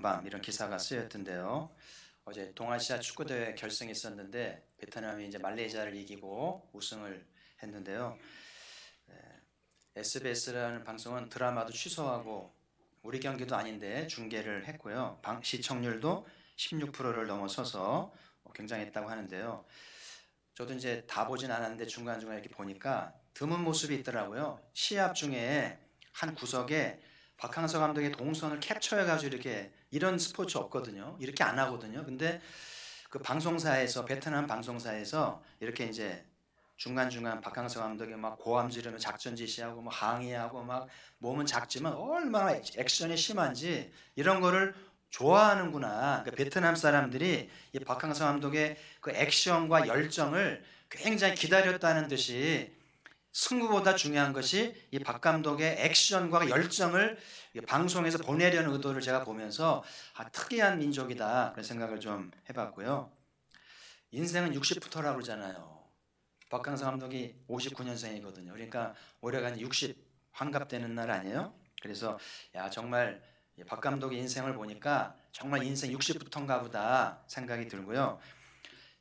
밤 이런 기사가 쓰였던데요. 어제 동아시아 축구대회 결승이 있었는데 베트남이 이제 말레이시아를 이기고 우승을 했는데요. SBS라는 방송은 드라마도 취소하고 우리 경기도 아닌데 중계를 했고요. 시청률도 16%를 넘어서서 굉장했다고 하는데요. 저도 이제 다 보진 않았는데 중간중간 이렇게 보니까 드문 모습이 있더라고요. 시합 중에 한 구석에 박항서 감독의 동선을 캡처해가지고 이렇게, 이런 스포츠 없거든요. 이렇게 안 하거든요. 근데 그 방송사에서, 베트남 방송사에서 이렇게 이제 중간중간 박항서 감독이 막 고함 지르며 작전 지시하고 막 항의하고 막 몸은 작지만 얼마나 액션이 심한지 이런 거를 좋아하는구나. 그러니까 베트남 사람들이 이 박항서 감독의 그 액션과 열정을 굉장히 기다렸다는 듯이 승부보다 중요한 것이 이 박 감독의 액션과 열정을 방송에서 보내려는 의도를 제가 보면서 특이한 민족이다 그런 생각을 좀 해봤고요. 인생은 60부터라고 그러잖아요. 박항서 감독이 59년생이거든요. 그러니까 올해가 60 환갑되는 날 아니에요? 그래서 야 정말 박 감독의 인생을 보니까 정말 인생 60부터인가 보다 생각이 들고요.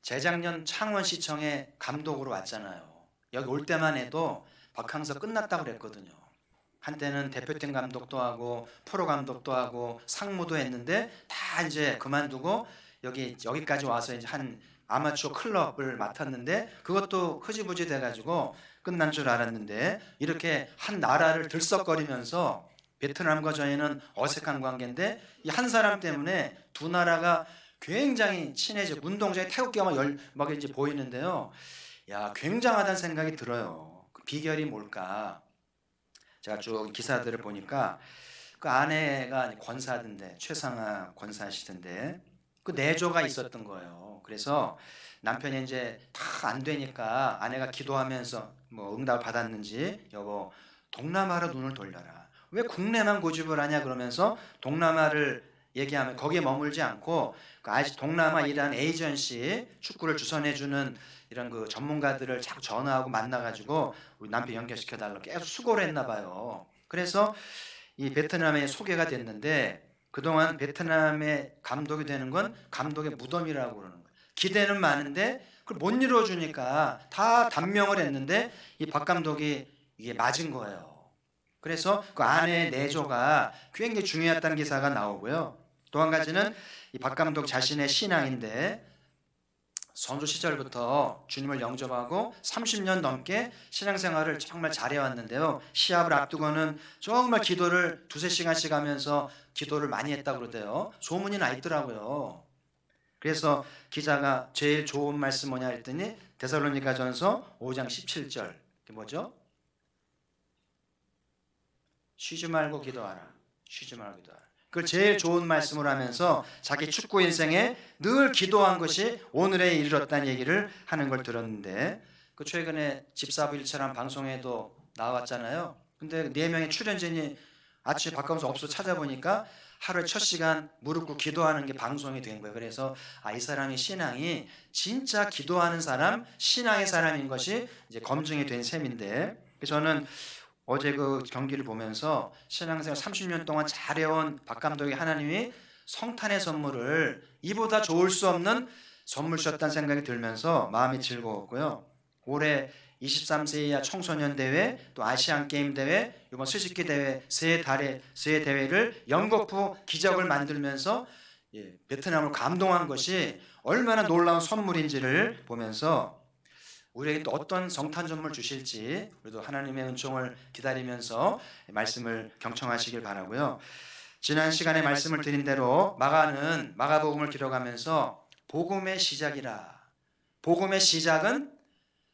재작년 창원시청에 감독으로 왔잖아요. 여기 올 때만 해도 박항서 끝났다고 그랬거든요. 한때는 대표팀 감독도 하고 프로 감독도 하고 상무도 했는데 다 이제 그만두고 여기까지 와서 이제 한 아마추어 클럽을 맡았는데 그것도 흐지부지 돼가지고 끝난 줄 알았는데 이렇게 한 나라를 들썩거리면서 베트남과 저희는 어색한 관계인데 이 한 사람 때문에 두 나라가 굉장히 친해져 운동장에 태극기가 막 이제 보이는데요. 야 굉장하다는 생각이 들어요. 그 비결이 뭘까? 제가 쭉 기사들을 보니까 그 아내가 권사던데 최상화 권사시던데 그 내조가 있었던 거예요. 그래서 남편이 이제 다 안 되니까 아내가 기도하면서 뭐 응답 받았는지 여보 동남아로 눈을 돌려라. 왜 국내만 고집을 하냐 그러면서 동남아를 얘기하면 거기에 머물지 않고 그 동남아 이란 에이전시 축구를 주선해주는 이런 그 전문가들을 자꾸 전화하고 만나가지고 우리 남편 연결시켜달라고 계속 수고를 했나 봐요. 그래서 이 베트남에 소개가 됐는데 그동안 베트남의 감독이 되는 건 감독의 무덤이라고 그러는 거예요. 기대는 많은데 그걸 못 이루어주니까 다 단명을 했는데 이 박 감독이 이게 맞은 거예요. 그래서 그 아내의 내조가 굉장히 중요했다는 기사가 나오고요. 또 한 가지는 이 박 감독 자신의 신앙인데 선수 시절부터 주님을 영접하고 30년 넘게 신앙생활을 정말 잘해왔는데요. 시합을 앞두고는 정말 기도를 두세 시간씩 하면서 기도를 많이 했다고 그러대요. 소문이 나 있더라고요. 그래서 기자가 제일 좋은 말씀 뭐냐 했더니 데살로니가전서 5장 17절 그게 뭐죠? 쉬지 말고 기도하라. 쉬지 말고 기도하라. 그걸 제일 좋은 말씀을 하면서 자기 축구 인생에 늘 기도한 것이 오늘에 이르렀다는 얘기를 하는 걸 들었는데 그 최근에 집사부 일처럼 방송에도 나왔잖아요. 근데 4명의 출연진이 아침에 바꿔서 없어 찾아보니까 하루에 첫 시간 무릎 꿇고 기도하는 게 방송이 된 거예요. 그래서 이 사람의 신앙이 진짜 기도하는 사람, 신앙의 사람인 것이 이제 검증이 된 셈인데 저는 어제 그 경기를 보면서 신앙생활 30년 동안 잘해온 박 감독이 하나님이 성탄의 선물을 이보다 좋을 수 없는 선물 주셨다는 생각이 들면서 마음이 즐거웠고요. 올해 23세 이하 청소년 대회 또 아시안 게임 대회 이번 스시키 대회 세 대회를 연거푸 기적을 만들면서 베트남을 감동한 것이 얼마나 놀라운 선물인지를 보면서 우리에게 또 어떤 성탄 선물 주실지 우리도 하나님의 은총을 기다리면서 말씀을 경청하시길 바라고요. 지난 시간에 말씀을 드린 대로 마가는 마가복음을 기록하면서 복음의 시작이라. 복음의 시작은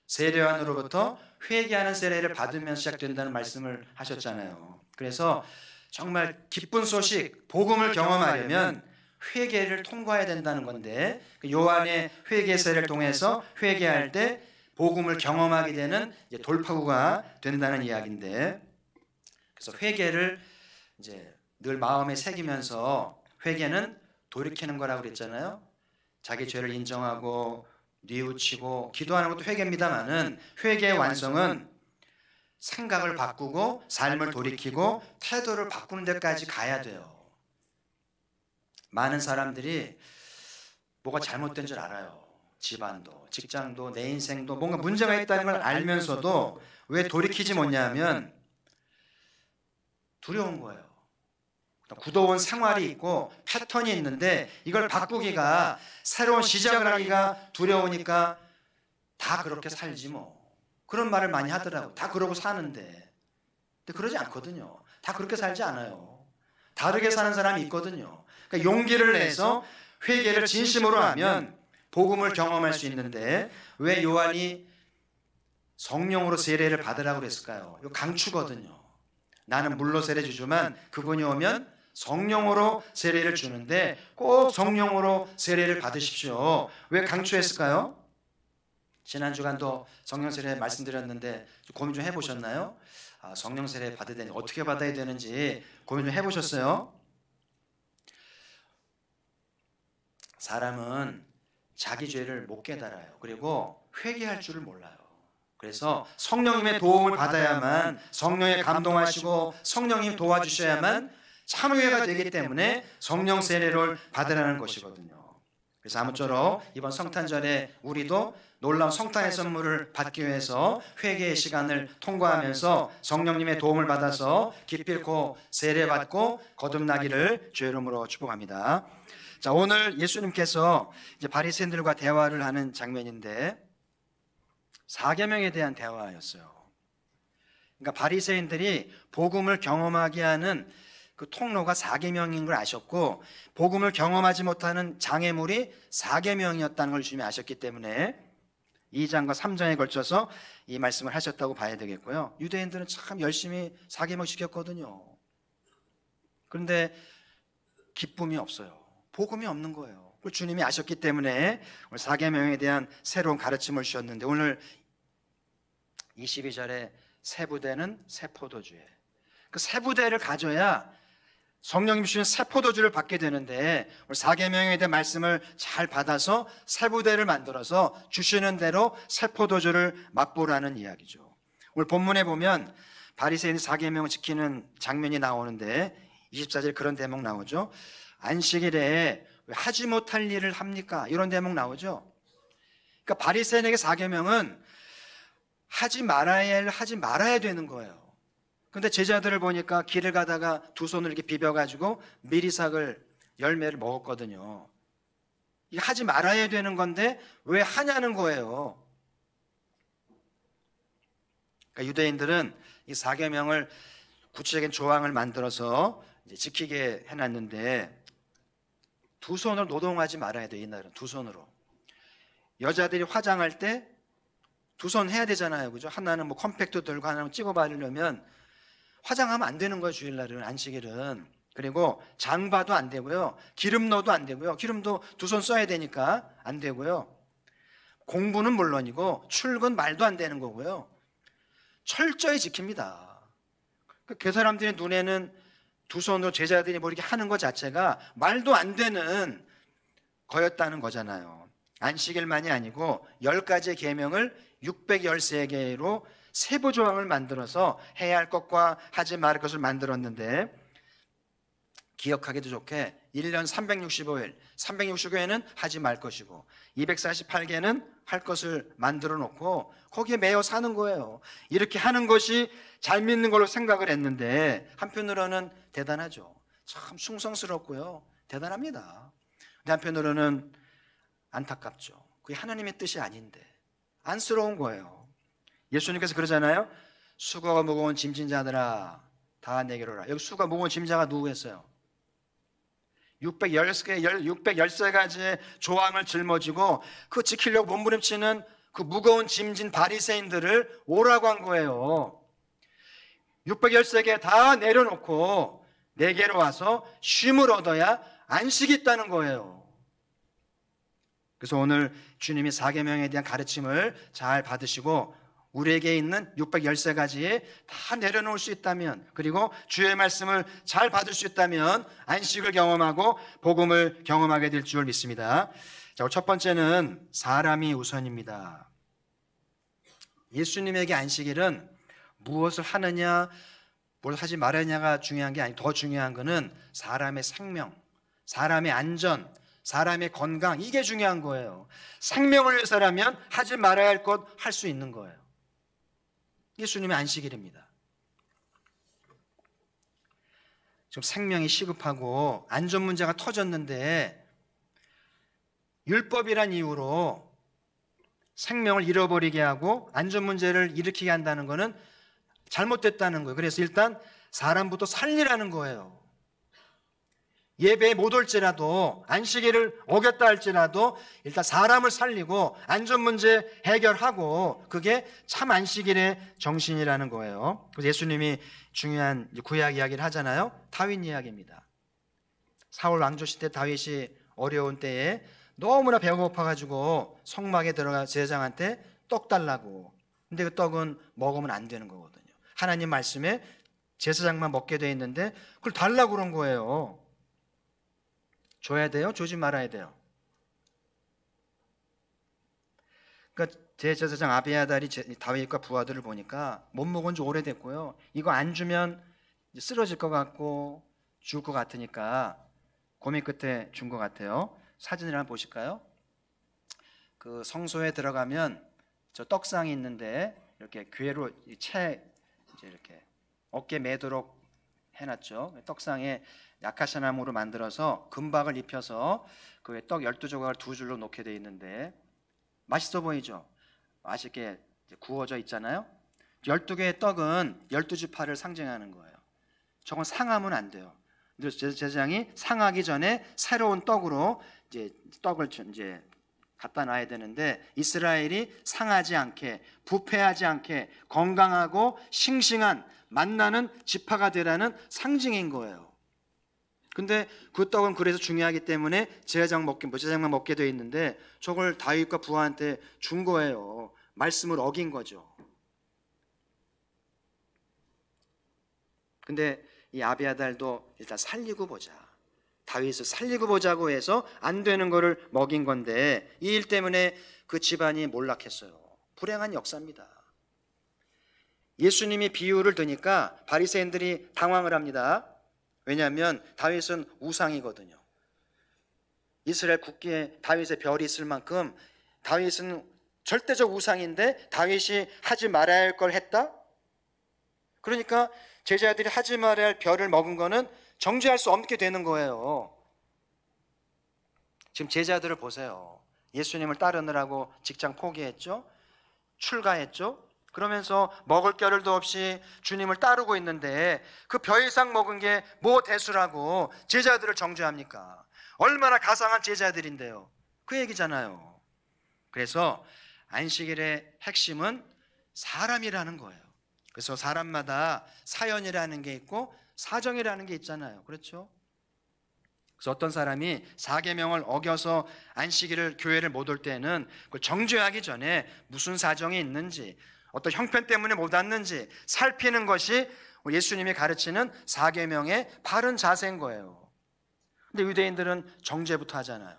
세례요한으로부터 회개하는 세례를 받으면서 시작된다는 말씀을 하셨잖아요. 그래서 정말 기쁜 소식, 복음을 경험하려면 회개를 통과해야 된다는 건데 요한의 회개 세례를 통해서 회개할 때 복음을 경험하게 되는 돌파구가 된다는 이야기인데 그래서 회개를 이제 늘 마음에 새기면서 회개는 돌이키는 거라고 그랬잖아요. 자기 죄를 인정하고 뉘우치고 기도하는 것도 회개입니다만은 회개의 완성은 생각을 바꾸고 삶을 돌이키고 태도를 바꾸는 데까지 가야 돼요. 많은 사람들이 뭐가 잘못된 줄 알아요. 집안도, 직장도, 내 인생도 뭔가 문제가 있다는 걸 알면서도 왜 돌이키지 못냐면 두려운 거예요. 굳어온 생활이 있고 패턴이 있는데 이걸 바꾸기가, 새로운 시작을 하기가 두려우니까 다 그렇게 살지 뭐. 그런 말을 많이 하더라고요. 다 그러고 사는데. 근데 그러지 않거든요. 다 그렇게 살지 않아요. 다르게 사는 사람이 있거든요. 그러니까 용기를 내서 회개를 진심으로 하면 복음을 경험할 수 있는데, 왜 요한이 성령으로 세례를 받으라고 그랬을까요? 이거 강추거든요. 나는 물로 세례 주지만 그분이 오면 성령으로 세례를 주는데 꼭 성령으로 세례를 받으십시오. 왜 강추했을까요? 지난 주간도 성령 세례 말씀드렸는데 고민 좀 해보셨나요? 성령 세례 받아야 되는지, 어떻게 받아야 되는지 고민 좀 해보셨어요? 사람은 자기 죄를 못 깨달아요. 그리고 회개할 줄을 몰라요. 그래서 성령님의 도움을 받아야만, 성령의 감동하시고 성령님 도와주셔야만 참회가 되기 때문에 성령 세례를 받으라는 것이거든요. 그래서 아무쪼록 이번 성탄절에 우리도 놀라운 성탄의 선물을 받기 위해서 회개의 시간을 통과하면서 성령님의 도움을 받아서 기필코 세례받고 거듭나기를 주의 이름으로 축복합니다. 자, 오늘 예수님께서 이제 바리새인들과 대화를 하는 장면인데, 사계명에 대한 대화였어요. 그러니까 바리새인들이 복음을 경험하게 하는 그 통로가 사계명인 걸 아셨고, 복음을 경험하지 못하는 장애물이 사계명이었다는 걸 주님이 아셨기 때문에 2장과 3장에 걸쳐서 이 말씀을 하셨다고 봐야 되겠고요. 유대인들은 참 열심히 사계명 지켰거든요. 그런데 기쁨이 없어요. 복음이 없는 거예요. 그걸 주님이 아셨기 때문에 오늘 사계명에 대한 새로운 가르침을 주셨는데, 오늘 22절에 새 부대는 새 포도주에, 그 새 부대를 가져야 성령님 주신 새 포도주를 받게 되는데, 오늘 사계명에 대한 말씀을 잘 받아서 새 부대를 만들어서 주시는 대로 새 포도주를 맛보라는 이야기죠. 오늘 본문에 보면 바리새인이 사계명을 지키는 장면이 나오는데 24절 그런 대목 나오죠. 안식일에 왜 하지 못할 일을 합니까? 이런 대목 나오죠. 그러니까 바리새인에게 사계명은 하지 말아야 할 일을 하지 말아야 되는 거예요. 그런데 제자들을 보니까 길을 가다가 두 손을 이렇게 비벼가지고 미리삭을 열매를 먹었거든요. 이게 하지 말아야 되는 건데 왜 하냐는 거예요. 그러니까 유대인들은 이 사계명을 구체적인 조항을 만들어서 이제 지키게 해놨는데, 두 손으로 노동하지 말아야 돼요. 이날은 두 손으로. 여자들이 화장할 때 두 손 해야 되잖아요. 그죠? 하나는 뭐 컴팩트 들고 하나는 찍어 바르려면 화장하면 안 되는 거예요. 주일날은, 안식일은. 그리고 장봐도 안 되고요. 기름 넣어도 안 되고요. 기름도 두 손 써야 되니까 안 되고요. 공부는 물론이고 출근 말도 안 되는 거고요. 철저히 지킵니다. 그 사람들의 눈에는 두 손으로 제자들이 뭐 이렇게 하는 것 자체가 말도 안 되는 거였다는 거잖아요. 안식일만이 아니고 10가지의 계명을 613개로 세부 조항을 만들어서 해야 할 것과 하지 말을 것을 만들었는데, 기억하기도 좋게 1년 365일, 365개는 하지 말 것이고 248개는 할 것을 만들어 놓고 거기에 매여 사는 거예요. 이렇게 하는 것이 잘 믿는 걸로 생각을 했는데, 한편으로는 대단하죠. 참 숭성스럽고요. 대단합니다. 근데 한편으로는 안타깝죠. 그게 하나님의 뜻이 아닌데 안쓰러운 거예요. 예수님께서 그러잖아요. 수고가 무거운 짐진 자들아 다 내게로 오라. 여기 수고가 무거운 짐자가 누구겠어요? 613가지의 조항을 짊어지고 그 지키려고 몸부림치는 그 무거운 짐진 바리새인들을 오라고 한 거예요. 613개 다 내려놓고 내게로 와서 쉼을 얻어야 안식이 있다는 거예요. 그래서 오늘 주님이 사계명에 대한 가르침을 잘 받으시고 우리에게 있는 613가지에 다 내려놓을 수 있다면, 그리고 주의 말씀을 잘 받을 수 있다면 안식을 경험하고 복음을 경험하게 될 줄 믿습니다. 자, 첫 번째는 사람이 우선입니다. 예수님에게 안식일은 무엇을 하느냐 뭘 하지 말아야냐가 중요한 게 아니고, 더 중요한 것은 사람의 생명, 사람의 안전, 사람의 건강, 이게 중요한 거예요. 생명을 위해서라면 하지 말아야 할 것 할 수 있는 거예요. 예수님의 안식일입니다. 지금 생명이 시급하고 안전 문제가 터졌는데 율법이란 이유로 생명을 잃어버리게 하고 안전 문제를 일으키게 한다는 것은 잘못됐다는 거예요. 그래서 일단 사람부터 살리라는 거예요. 예배에 못 올지라도, 안식일을 어겼다 할지라도 일단 사람을 살리고 안전 문제 해결하고, 그게 참 안식일의 정신이라는 거예요. 그래서 예수님이 중요한 구약 이야기를 하잖아요. 다윗 이야기입니다. 사울 왕조 시대 다윗이 어려운 때에 너무나 배가 고파가지고 성막에 들어가 제사장한테 떡 달라고. 근데 그 떡은 먹으면 안 되는 거거든요. 하나님 말씀에 제사장만 먹게 돼 있는데 그걸 달라고 그런 거예요. 줘야 돼요? 주지 말아야 돼요? 그러니까 대제사장 아비아달이 다윗과 부하들을 보니까 못 먹은 지 오래됐고요. 이거 안 주면 쓰러질 것 같고 죽을 것 같으니까 고민 끝에 준 것 같아요. 사진을 한번 보실까요? 그 성소에 들어가면 저 떡상이 있는데 이렇게 괴로 채 이제 이렇게 어깨 매도록 해놨죠. 떡상에 아카시아 나무로 만들어서 금박을 입혀서 그 떡 12조각을 두 줄로 놓게 돼 있는데 맛있어 보이죠? 맛있게 구워져 있잖아요. 12개의 떡은 12지파를 상징하는 거예요. 저건 상하면 안 돼요. 제사장이 상하기 전에 새로운 떡으로 이제 떡을 이제 갖다 놔야 되는데, 이스라엘이 상하지 않게, 부패하지 않게 건강하고 싱싱한 만나는 지파가 되라는 상징인 거예요. 근데 그 떡은 그래서 중요하기 때문에 제사장만 먹게 돼 있는데 저걸 다윗과 부하한테 준 거예요. 말씀을 어긴 거죠. 근데 이 아비아달도 일단 살리고 보자, 다윗을 살리고 보자고 해서 안 되는 거를 먹인 건데, 이 일 때문에 그 집안이 몰락했어요. 불행한 역사입니다. 예수님이 비유를 드니까 바리새인들이 당황을 합니다. 왜냐하면 다윗은 우상이거든요. 이스라엘 국기에 다윗의 별이 있을 만큼 다윗은 절대적 우상인데 다윗이 하지 말아야 할 걸 했다? 그러니까 제자들이 하지 말아야 할 별을 먹은 거는 정죄할 수 없게 되는 거예요. 지금 제자들을 보세요. 예수님을 따르느라고 직장 포기했죠? 출가했죠? 그러면서 먹을 겨를도 없이 주님을 따르고 있는데 그 별 이상 먹은 게 뭐 대수라고 제자들을 정죄합니까? 얼마나 가상한 제자들인데요. 그 얘기잖아요. 그래서 안식일의 핵심은 사람이라는 거예요. 그래서 사람마다 사연이라는 게 있고 사정이라는 게 있잖아요. 그렇죠? 그래서 어떤 사람이 사계명을 어겨서 안식일을 교회를 못 올 때는 그걸 정죄하기 전에 무슨 사정이 있는지, 어떤 형편 때문에 못 왔는지 살피는 것이 예수님이 가르치는 사계명의 바른 자세인 거예요. 근데 유대인들은 정죄부터 하잖아요.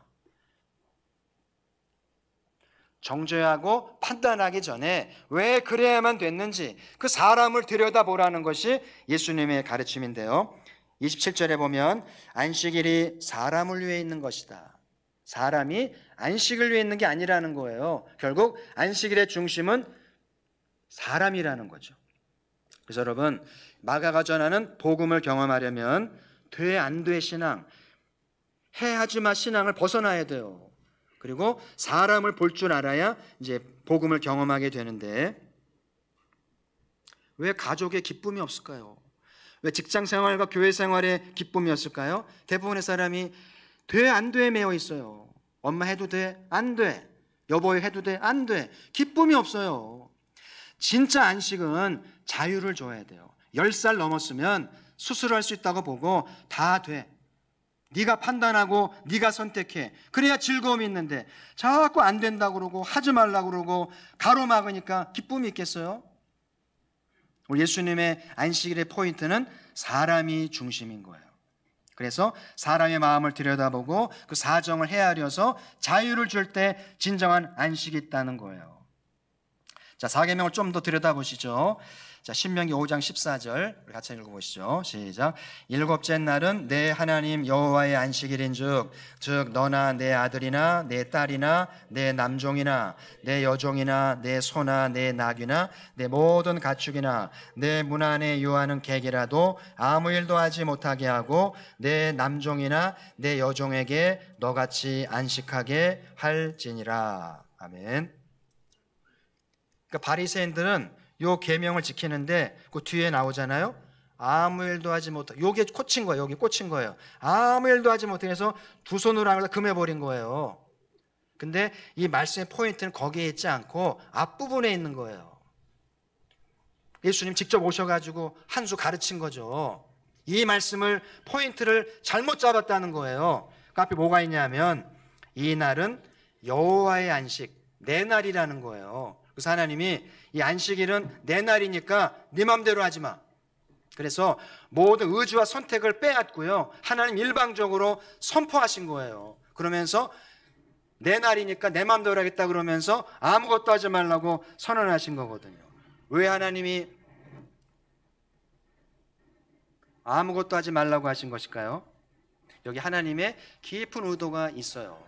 정죄하고 판단하기 전에 왜 그래야만 됐는지 그 사람을 들여다보라는 것이 예수님의 가르침인데요. 27절에 보면 안식일이 사람을 위해 있는 것이다. 사람이 안식을 위해 있는 게 아니라는 거예요. 결국 안식일의 중심은 사람이라는 거죠. 그래서 여러분, 마가가 전하는 복음을 경험하려면 돼 안 돼 신앙, 해 하지 마 신앙을 벗어나야 돼요. 그리고 사람을 볼 줄 알아야 이제 복음을 경험하게 되는데, 왜 가족의 기쁨이 없을까요? 왜 직장 생활과 교회 생활에 기쁨이 없을까요? 대부분의 사람이 돼 안 돼에 매여 있어요. 엄마 해도 돼? 안 돼. 여보 해도 돼? 안 돼. 기쁨이 없어요. 진짜 안식은 자유를 줘야 돼요. 10살 넘었으면 수술할 수 있다고 보고 다 돼. 네가 판단하고 네가 선택해. 그래야 즐거움이 있는데 자꾸 안 된다고 그러고 하지 말라고 그러고 가로막으니까 기쁨이 있겠어요? 우리 예수님의 안식일의 포인트는 사람이 중심인 거예요. 그래서 사람의 마음을 들여다보고 그 사정을 헤아려서 자유를 줄 때 진정한 안식이 있다는 거예요. 자, 사계명을 좀 더 들여다보시죠. 자, 신명기 5장 14절 우리 같이 읽어보시죠. 시작. 일곱째 날은 내 하나님 여호와의 안식일인즉 즉 너나 내 아들이나 내 딸이나 내 남종이나 내 여종이나 내 소나 내 낙이나 내 모든 가축이나 내 문 안에 유하는 객이라도 아무 일도 하지 못하게 하고 내 남종이나 내 여종에게 너같이 안식하게 할지니라. 아멘. 그러니까 바리새인들은 요 계명을 지키는데 그 뒤에 나오잖아요. 아무 일도 하지 못하고, 요게 꽂힌 거예요. 여기 꽂힌 거예요. 아무 일도 하지 못하게 해서 두 손으로 하면서 금해버린 거예요. 근데 이 말씀의 포인트는 거기에 있지 않고 앞부분에 있는 거예요. 예수님 직접 오셔가지고 한 수 가르친 거죠. 이 말씀을 포인트를 잘못 잡았다는 거예요. 그 앞에 뭐가 있냐면 이 날은 여호와의 안식, 내 날이라는 거예요. 그래서 하나님이 이 안식일은 내 날이니까 네 맘대로 하지 마. 그래서 모든 의지와 선택을 빼앗고요, 하나님 일방적으로 선포하신 거예요. 그러면서 내 날이니까 내 맘대로 하겠다 그러면서 아무것도 하지 말라고 선언하신 거거든요. 왜 하나님이 아무것도 하지 말라고 하신 것일까요? 여기 하나님의 깊은 의도가 있어요.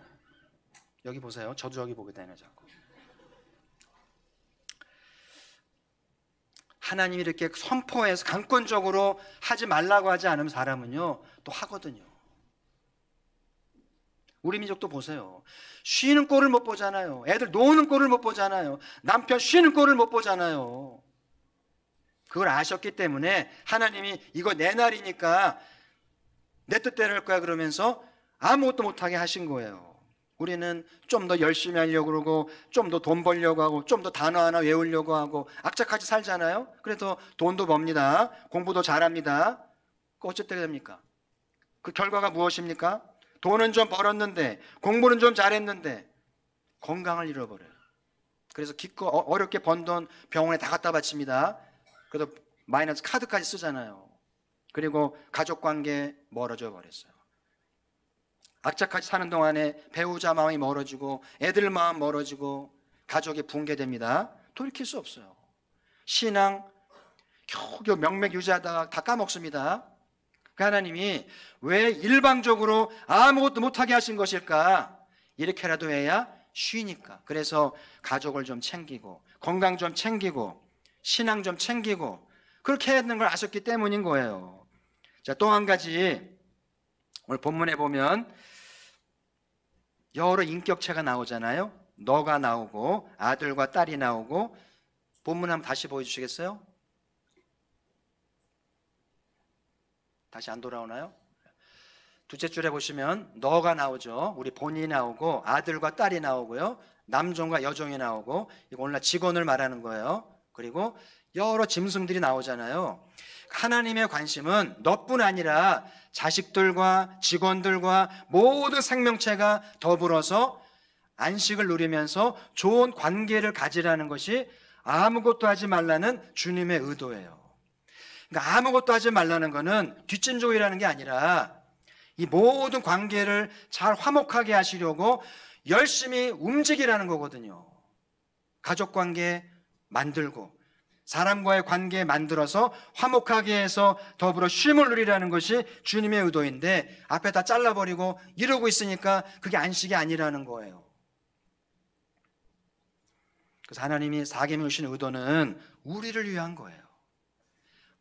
여기 보세요. 저도 여기 보게 되네 자꾸. 하나님이 이렇게 선포해서 강권적으로 하지 말라고 하지 않으면 사람은요 또 하거든요. 우리 민족도 보세요. 쉬는 꼴을 못 보잖아요. 애들 노는 꼴을 못 보잖아요. 남편 쉬는 꼴을 못 보잖아요. 그걸 아셨기 때문에 하나님이 이거 내 날이니까 내 뜻대로 할 거야 그러면서 아무것도 못하게 하신 거예요. 우리는 좀 더 열심히 하려고 그러고 좀 더 돈 벌려고 하고 좀 더 단어 하나 외우려고 하고 악착같이 살잖아요. 그래서 돈도 법니다. 공부도 잘합니다. 그 어쨌든 됩니까? 그 결과가 무엇입니까? 돈은 좀 벌었는데 공부는 좀 잘했는데 건강을 잃어버려요. 그래서 기껏 어렵게 번 돈 병원에 다 갖다 바칩니다. 그래도 마이너스 카드까지 쓰잖아요. 그리고 가족관계 멀어져 버렸어요. 악착같이 사는 동안에 배우자 마음이 멀어지고 애들 마음 멀어지고 가족이 붕괴됩니다. 돌이킬 수 없어요. 신앙 겨우겨우 명맥 유지하다가 다 까먹습니다. 그 하나님이 왜 일방적으로 아무것도 못하게 하신 것일까? 이렇게라도 해야 쉬니까. 그래서 가족을 좀 챙기고 건강 좀 챙기고 신앙 좀 챙기고 그렇게 해야 하는 걸 아셨기 때문인 거예요. 자, 또 한 가지 오늘 본문에 보면 여러 인격체가 나오잖아요. 너가 나오고 아들과 딸이 나오고. 본문 한번 다시 보여주시겠어요? 다시 안 돌아오나요? 둘째 줄에 보시면 너가 나오죠. 우리 본인이 나오고 아들과 딸이 나오고요, 남종과 여종이 나오고, 이거 오늘날 직원을 말하는 거예요. 그리고 여러 짐승들이 나오잖아요. 하나님의 관심은 너뿐 아니라 자식들과 직원들과 모든 생명체가 더불어서 안식을 누리면서 좋은 관계를 가지라는 것이 아무것도 하지 말라는 주님의 의도예요. 그러니까 아무것도 하지 말라는 것은 뒷짐족이라는 게 아니라 이 모든 관계를 잘 화목하게 하시려고 열심히 움직이라는 거거든요. 가족관계 만들고 사람과의 관계 만들어서 화목하게 해서 더불어 쉼을 누리라는 것이 주님의 의도인데 앞에 다 잘라버리고 이러고 있으니까 그게 안식이 아니라는 거예요. 그래서 하나님이 사계명을 주신 의도는 우리를 위한 거예요.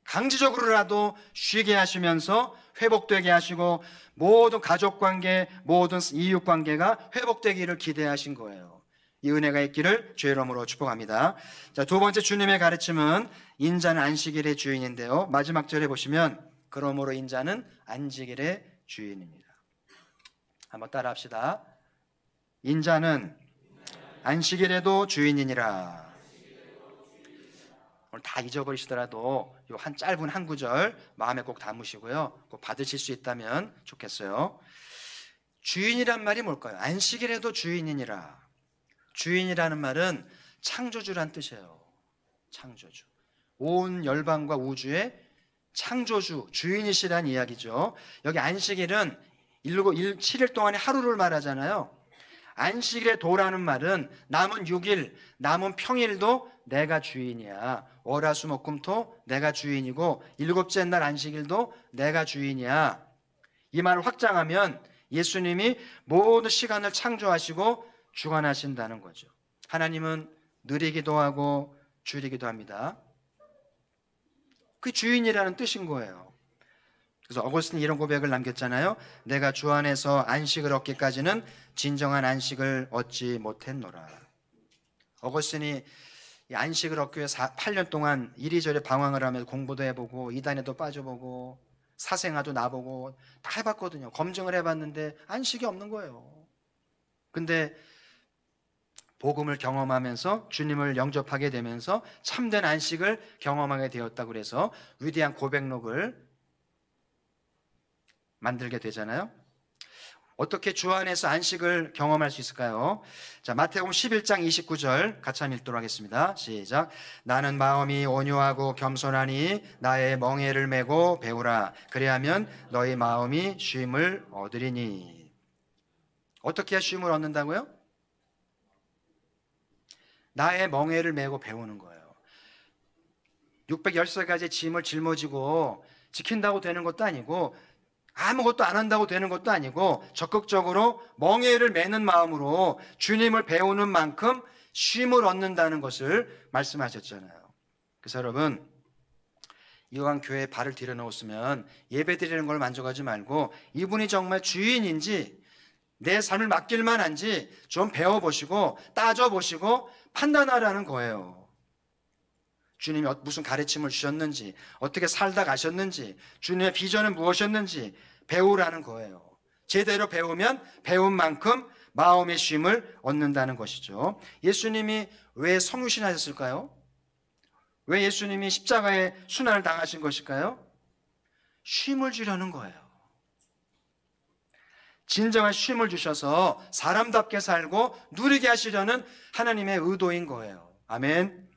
강제적으로라도 쉬게 하시면서 회복되게 하시고 모든 가족관계, 모든 이웃관계가 회복되기를 기대하신 거예요. 이 은혜가 있기를 주의 이름으로 축복합니다. 자, 두 번째 주님의 가르침은 인자는 안식일의 주인인데요, 마지막 절에 보시면 그러므로 인자는 안식일의 주인입니다. 한번 따라 합시다. 인자는 안식일에도 주인이니라. 오늘 다 잊어버리시더라도 이 한 짧은 한 구절 마음에 꼭 담으시고요, 꼭 받으실 수 있다면 좋겠어요. 주인이란 말이 뭘까요? 안식일에도 주인이니라. 주인이라는 말은 창조주란 뜻이에요. 창조주, 온 열방과 우주의 창조주, 주인이시란 이야기죠. 여기 안식일은 7일 동안의 하루를 말하잖아요. 안식일에 도라는 말은 남은 6일, 남은 평일도 내가 주인이야. 월화수목금토 내가 주인이고 일곱째 날 안식일도 내가 주인이야. 이 말을 확장하면 예수님이 모든 시간을 창조하시고 주관하신다는 거죠. 하나님은 느리기도 하고 줄이기도 합니다. 그 주인이라는 뜻인 거예요. 그래서 어거스틴이 이런 고백을 남겼잖아요. 내가 주 안에서 안식을 얻기까지는 진정한 안식을 얻지 못했노라. 어거스틴이 이 안식을 얻기 위해 8년 동안 이리저리 방황을 하면서 공부도 해보고 이단에도 빠져보고 사생아도 나보고 다 해봤거든요. 검증을 해봤는데 안식이 없는 거예요. 근데 복음을 경험하면서 주님을 영접하게 되면서 참된 안식을 경험하게 되었다고 그래서 위대한 고백록을 만들게 되잖아요. 어떻게 주 안에서 안식을 경험할 수 있을까요? 자, 마태복음 11장 29절 같이 한번 읽도록 하겠습니다. 시작. 나는 마음이 온유하고 겸손하니 나의 멍에를 메고 배우라. 그래야면 너희 마음이 쉼을 얻으리니. 어떻게 해야 쉼을 얻는다고요? 나의 멍에를 메고 배우는 거예요. 610살까지 짐을 짊어지고 지킨다고 되는 것도 아니고 아무것도 안 한다고 되는 것도 아니고 적극적으로 멍에를 메는 마음으로 주님을 배우는 만큼 쉼을 얻는다는 것을 말씀하셨잖아요. 그래서 여러분, 이왕 교회에 발을 들여놓았으면 예배드리는 걸 만족하지 말고 이분이 정말 주인인지 내 삶을 맡길 만한지 좀 배워보시고 따져보시고 판단하라는 거예요. 주님이 무슨 가르침을 주셨는지, 어떻게 살다 가셨는지, 주님의 비전은 무엇이었는지 배우라는 거예요. 제대로 배우면 배운 만큼 마음의 쉼을 얻는다는 것이죠. 예수님이 왜 성육신하셨을까요? 왜 예수님이 십자가에 순환을 당하신 것일까요? 쉼을 주려는 거예요. 진정한 쉼을 주셔서 사람답게 살고 누리게 하시려는 하나님의 의도인 거예요. 아멘.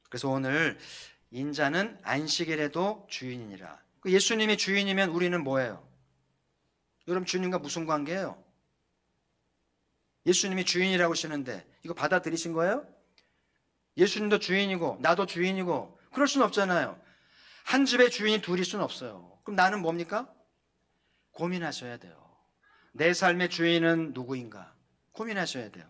그래서 오늘 인자는 안식일에도 주인이니라. 예수님이 주인이면 우리는 뭐예요? 여러분, 주님과 무슨 관계예요? 예수님이 주인이라고 하시는데 이거 받아들이신 거예요? 예수님도 주인이고 나도 주인이고 그럴 수는 없잖아요. 한 집에 주인이 둘일 수는 없어요. 그럼 나는 뭡니까? 고민하셔야 돼요. 내 삶의 주인은 누구인가? 고민하셔야 돼요.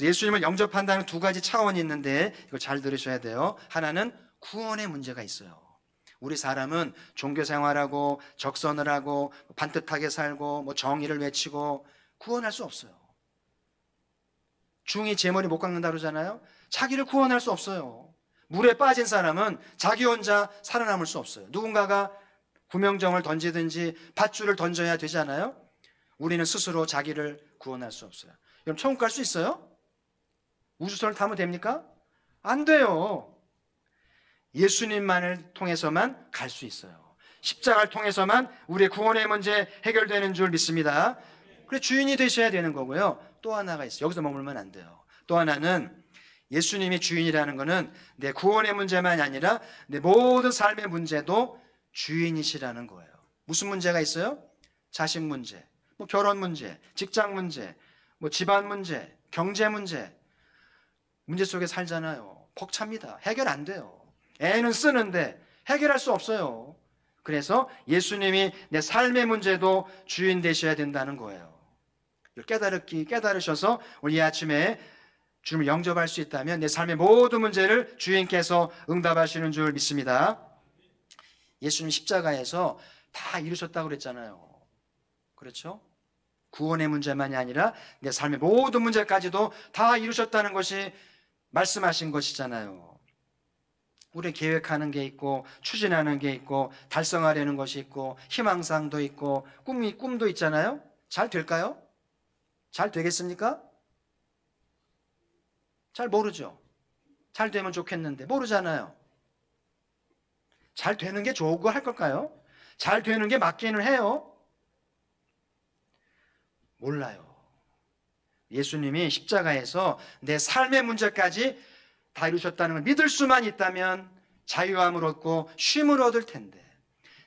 예수님을 영접한다는 두 가지 차원이 있는데 이걸 잘 들으셔야 돼요. 하나는 구원의 문제가 있어요. 우리 사람은 종교 생활하고 적선을 하고 반듯하게 살고 정의를 외치고 구원할 수 없어요. 중이 제 머리 못 깎는다 그러잖아요. 자기를 구원할 수 없어요. 물에 빠진 사람은 자기 혼자 살아남을 수 없어요. 누군가가 구명정을 던지든지 밧줄을 던져야 되잖아요. 우리는 스스로 자기를 구원할 수 없어요. 그럼 천국 갈 수 있어요? 우주선을 타면 됩니까? 안 돼요. 예수님만을 통해서만 갈 수 있어요. 십자가를 통해서만 우리의 구원의 문제 해결되는 줄 믿습니다. 그래, 주인이 되셔야 되는 거고요. 또 하나가 있어요. 여기서 머물면 안 돼요. 또 하나는 예수님이 주인이라는 것은 내 구원의 문제만이 아니라 내 모든 삶의 문제도 주인이시라는 거예요. 무슨 문제가 있어요? 자식 문제, 결혼 문제, 직장 문제, 집안 문제, 경제 문제 속에 살잖아요. 벅찹니다. 해결 안 돼요. 애는 쓰는데 해결할 수 없어요. 그래서 예수님이 내 삶의 문제도 주인 되셔야 된다는 거예요. 깨달으셔서 우리 이 아침에 주님을 영접할 수 있다면 내 삶의 모든 문제를 주인께서 응답하시는 줄 믿습니다. 예수님 십자가에서 다 이루셨다고 그랬잖아요. 그렇죠? 구원의 문제만이 아니라 내 삶의 모든 문제까지도 다 이루셨다는 것이 말씀하신 것이잖아요. 우리 계획하는 게 있고 추진하는 게 있고 달성하려는 것이 있고 희망사항도 있고 꿈도 있잖아요. 잘 될까요? 잘 되겠습니까? 잘 모르죠. 잘 되면 좋겠는데 모르잖아요. 잘 되는 게 좋고 할 걸까요? 잘 되는 게 맞기는 해요. 몰라요. 예수님이 십자가에서 내 삶의 문제까지 다 이루셨다는 걸 믿을 수만 있다면 자유함을 얻고 쉼을 얻을 텐데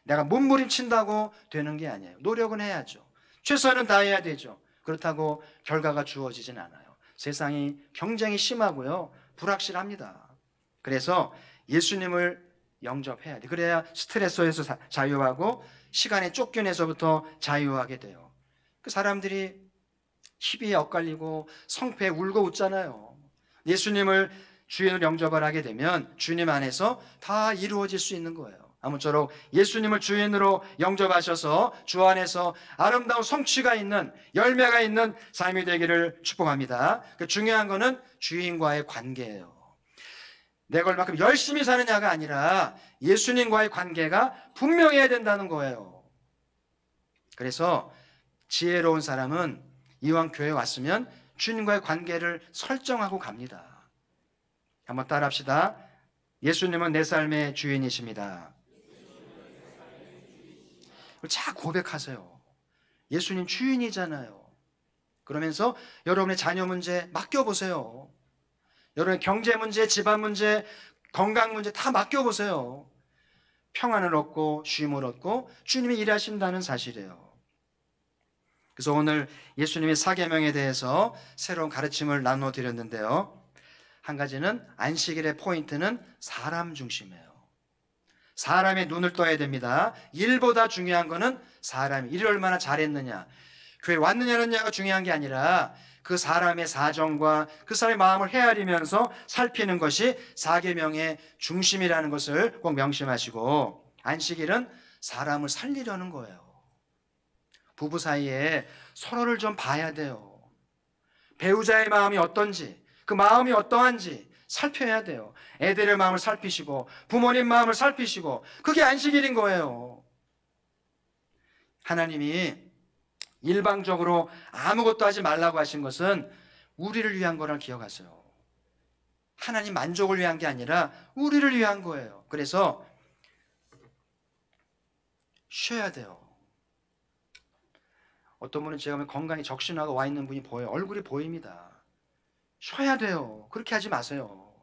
내가 몸부림친다고 되는 게 아니에요. 노력은 해야죠. 최선은 다해야 되죠. 그렇다고 결과가 주어지진 않아요. 세상이 경쟁이 심하고요. 불확실합니다. 그래서 예수님을 영접해야 돼. 그래야 스트레스에서 자유하고 시간의 쫓겨내서부터 자유하게 돼요. 그 사람들이 희비에 엇갈리고 성패에 울고 웃잖아요. 예수님을 주인으로 영접을 하게 되면 주님 안에서 다 이루어질 수 있는 거예요. 아무쪼록 예수님을 주인으로 영접하셔서 주 안에서 아름다운 성취가 있는, 열매가 있는 삶이 되기를 축복합니다. 그 중요한 거는 주인과의 관계예요. 내가 얼마큼 열심히 사느냐가 아니라 예수님과의 관계가 분명해야 된다는 거예요. 그래서 지혜로운 사람은 이왕 교회에 왔으면 주님과의 관계를 설정하고 갑니다. 한번 따라합시다. 예수님은 내 삶의 주인이십니다. 자꾸 고백하세요. 예수님 주인이잖아요. 그러면서 여러분의 자녀 문제 맡겨보세요. 여러분의 경제 문제, 집안 문제, 건강 문제 다 맡겨보세요. 평안을 얻고 쉼을 얻고 주님이 일하신다는 사실이에요. 그래서 오늘 예수님의 사계명에 대해서 새로운 가르침을 나눠드렸는데요. 한 가지는 안식일의 포인트는 사람 중심이에요. 사람의 눈을 떠야 됩니다. 일보다 중요한 거는 사람이 일을 얼마나 잘했느냐, 교회 왔느냐가 중요한 게 아니라 그 사람의 사정과 그 사람의 마음을 헤아리면서 살피는 것이 사계명의 중심이라는 것을 꼭 명심하시고, 안식일은 사람을 살리려는 거예요. 부부 사이에 서로를 좀 봐야 돼요. 배우자의 마음이 어떤지, 그 마음이 어떠한지 살펴야 돼요. 애들의 마음을 살피시고 부모님 마음을 살피시고, 그게 안식일인 거예요. 하나님이 일방적으로 아무것도 하지 말라고 하신 것은 우리를 위한 거를 기억하세요. 하나님 만족을 위한 게 아니라 우리를 위한 거예요. 그래서 쉬어야 돼요. 어떤 분은 제가 보면 건강이 적신하고 와 있는 분이 보여요. 얼굴이 보입니다. 쉬어야 돼요. 그렇게 하지 마세요.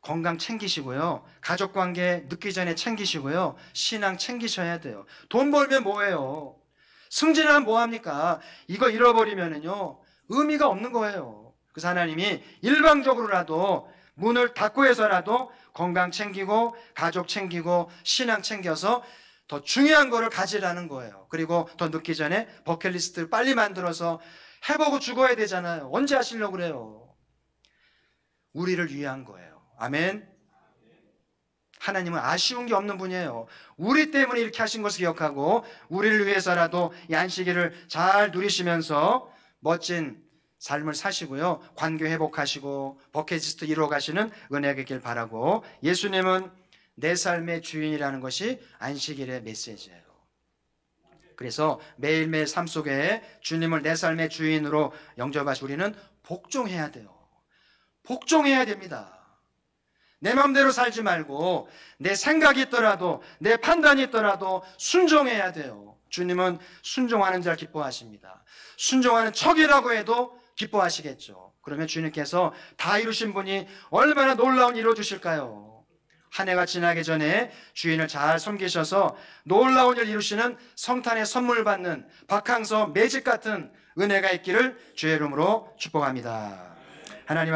건강 챙기시고요. 가족관계 늦기 전에 챙기시고요. 신앙 챙기셔야 돼요. 돈 벌면 뭐예요? 승진하면 뭐합니까? 이거 잃어버리면은요, 의미가 없는 거예요. 그래서 하나님이 일방적으로라도 문을 닫고 해서라도 건강 챙기고 가족 챙기고 신앙 챙겨서 더 중요한 거를 가지라는 거예요. 그리고 더 늦기 전에 버킷리스트를 빨리 만들어서 해보고 죽어야 되잖아요. 언제 하시려고 그래요? 우리를 위한 거예요. 아멘. 하나님은 아쉬운 게 없는 분이에요. 우리 때문에 이렇게 하신 것을 기억하고 우리를 위해서라도 이 안식일을 잘 누리시면서 멋진 삶을 사시고요, 관계 회복하시고 버킷리스트 이루어 가시는 은혜가 있길 바라고, 예수님은 내 삶의 주인이라는 것이 안식일의 메시지예요. 그래서 매일매일 삶 속에 주님을 내 삶의 주인으로 영접하시, 우리는 복종해야 돼요. 복종해야 됩니다. 내 마음대로 살지 말고 내 생각이 있더라도 내 판단이 있더라도 순종해야 돼요. 주님은 순종하는 자를 기뻐하십니다. 순종하는 척이라고 해도 기뻐하시겠죠. 그러면 주님께서 다 이루신 분이 얼마나 놀라운 일 이루어주실까요? 한 해가 지나기 전에 주인을 잘 섬기셔서 놀라운 일 이루시는 성탄의 선물 받는 박항서 매직 같은 은혜가 있기를 주의 이름으로 축복합니다. 하나님